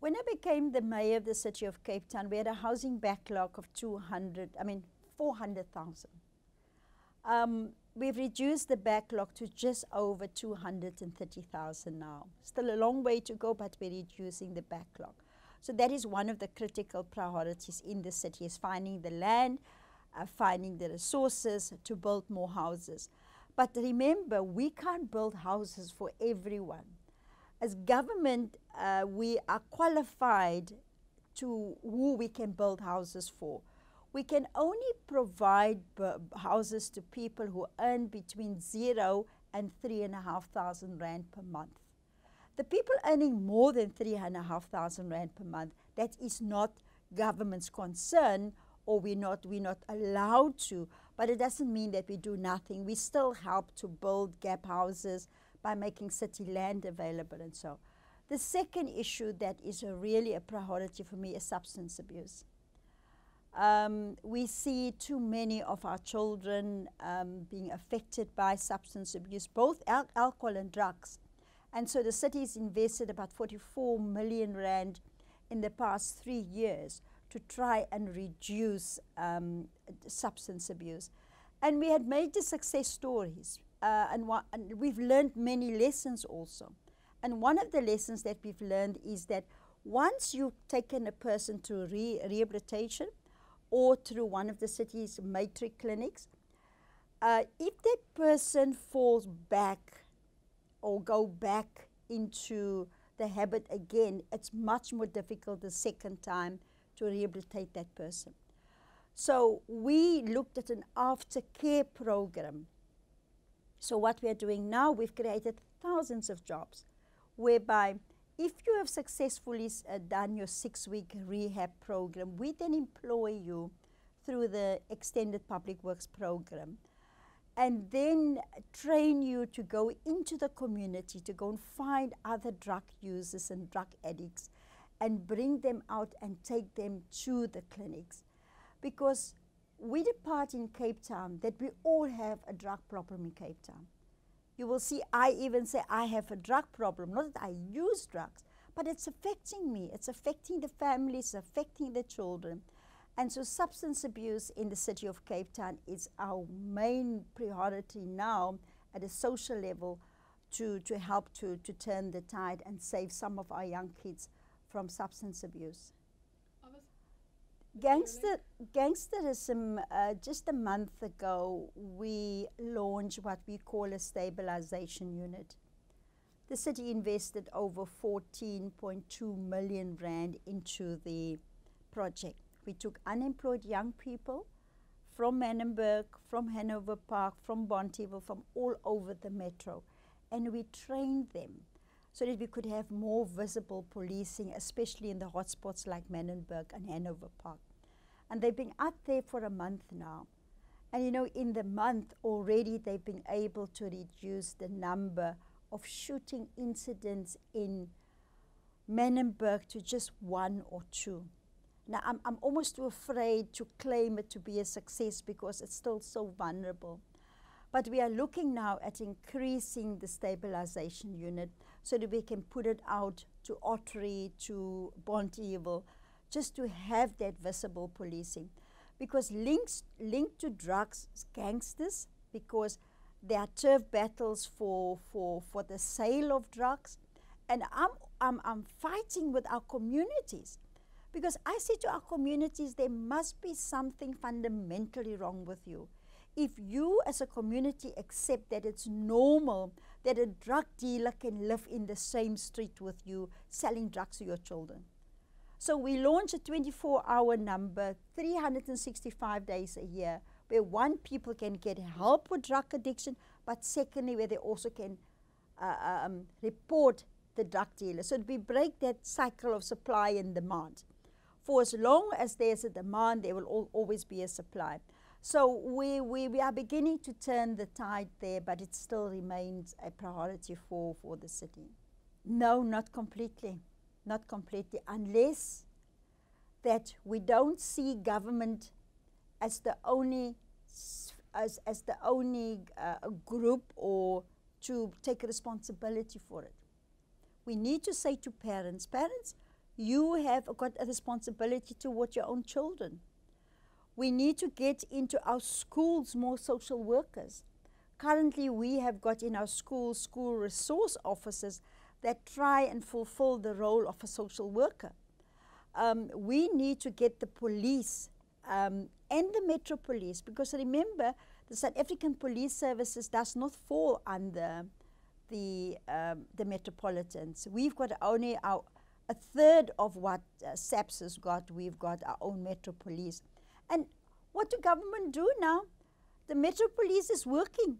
When I became the mayor of the city of Cape Town, we had a housing backlog of 400,000. We've reduced the backlog to just over 230,000 now. Still a long way to go, but we're reducing the backlog. So that is one of the critical priorities in the city, is finding the land, finding the resources to build more houses. But remember, we can't build houses for everyone. As government, we are qualified to who we can build houses for. We can only provide houses to people who earn between 0 and 3,500 rand per month. The people earning more than 3,500 rand per month, that is not government's concern, or we're not allowed to, but it doesn't mean that we do nothing. We still help to build gap houses by making city land available and so. The second issue that is really a priority for me is substance abuse. We see too many of our children being affected by substance abuse, both alcohol and drugs. And so the city has invested about 44 million rand in the past 3 years to try and reduce substance abuse. And we had major success stories, and we've learned many lessons also. And one of the lessons that we've learned is that once you've taken a person to rehabilitation or through one of the city's matrix clinics, if that person falls back or go back into the habit again, it's much more difficult the second time to rehabilitate that person. So we looked at an aftercare program. So what we are doing now, we've created thousands of jobs, whereby if you have successfully done your 6-week rehab program, we then employ you through the Extended Public Works program, and then train you to go into the community, to go and find other drug users and drug addicts, and bring them out and take them to the clinics. Because we depart in Cape Town that we all have a drug problem in Cape Town. You will see I even say I have a drug problem, not that I use drugs, but it's affecting me, it's affecting the families, it's affecting the children. And so substance abuse in the city of Cape Town is our main priority now at a social level to help to turn the tide and save some of our young kids from substance abuse. Gangsterism, just a month ago, we launched what we call a stabilization unit. The city invested over 14.2 million rand into the project. We took unemployed young people from Manenberg, from Hanover Park, from Bonteheuwel, from all over the metro, and we trained them so that we could have more visible policing, especially in the hotspots like Manenberg and Hanover Park. And they've been out there for a month now. And you know, in the month already they've been able to reduce the number of shooting incidents in Manenberg to just 1 or 2. Now, I'm almost too afraid to claim it to be a success because it's still so vulnerable. But we are looking now at increasing the stabilization unit so that we can put it out to Ottery, to Bonteheuwel, just to have that visible policing. Because linked to drugs, gangsters, because there are turf battles for the sale of drugs. And I'm fighting with our communities. Because I say to our communities, there must be something fundamentally wrong with you. If you as a community accept that it's normal that a drug dealer can live in the same street with you selling drugs to your children. So we launch a 24-hour number, 365 days a year, where one, people can get help with drug addiction, but secondly, where they also can report the drug dealer. So we break that cycle of supply and demand. For as long as there's a demand, there will always be a supply. So we are beginning to turn the tide there, but it still remains a priority for the city. No, not completely. Not completely, unless that we don't see government as the only group or to take responsibility for it. We need to say to parents, You have got a responsibility toward your own children. We need to get into our schools more social workers. Currently, we have got in our schools school resource officers that try and fulfill the role of a social worker. We need to get the police and the Metro Police, because remember, the South African Police Services does not fall under the metropolitans. We've got only a third of what SAPS has got. We've got our own Metro Police. And what do government do now? The Metro Police is working.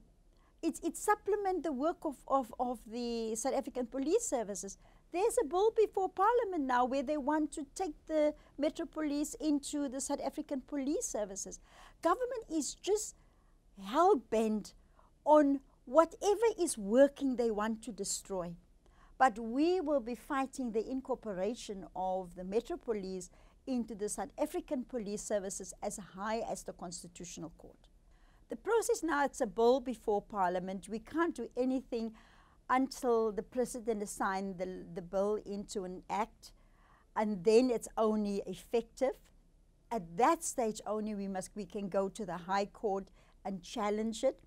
It supplements the work of the South African Police Services. There's a bill before Parliament now where they want to take the Metro Police into the South African Police Services. Government is just hell-bent on whatever is working they want to destroy. But we will be fighting the incorporation of the Metro Police into the South African Police Services as high as the Constitutional Court. The process now, it's a bill before Parliament. We can't do anything until the President has signed the bill into an act, and then it's only effective. At that stage only we can go to the High Court and challenge it,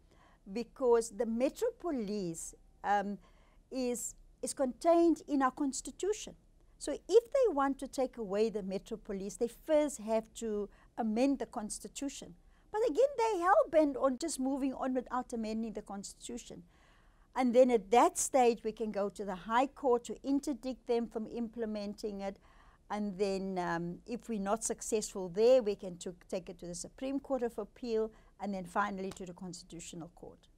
because the Metro Police is contained in our Constitution. So if they want to take away the Metro Police, they first have to amend the Constitution. But again, they're hell-bent on just moving on without amending the Constitution. And then at that stage, we can go to the High Court to interdict them from implementing it. And then if we're not successful there, we can take it to the Supreme Court of Appeal, and then finally to the Constitutional Court.